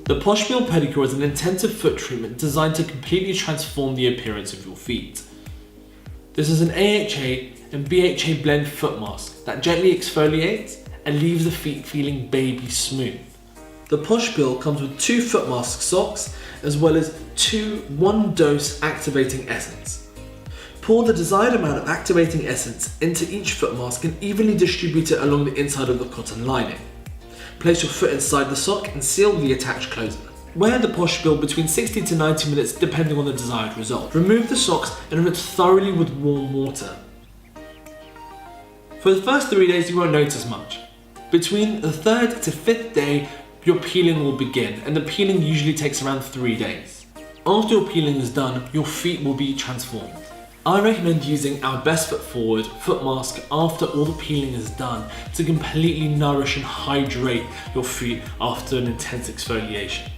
The PoshPeel PediCure is an intensive foot treatment designed to completely transform the appearance of your feet. This is an AHA and BHA blend foot mask that gently exfoliates and leaves the feet feeling baby smooth. The PoshPeel comes with 2 foot mask socks as well as 2 1-dose activating essence. Pour the desired amount of activating essence into each foot mask and evenly distribute it along the inside of the cotton lining. Place your foot inside the sock and seal the attached closer. Wear the PoshPeel between 60 to 90 minutes depending on the desired result. Remove the socks and rinse thoroughly with warm water. For the first 3 days you won't notice much. Between the 3rd to 5th day your peeling will begin, and the peeling usually takes around 3 days. After your peeling is done, your feet will be transformed. I recommend using our Best Foot Forward foot mask after all the peeling is done to completely nourish and hydrate your feet after an intense exfoliation.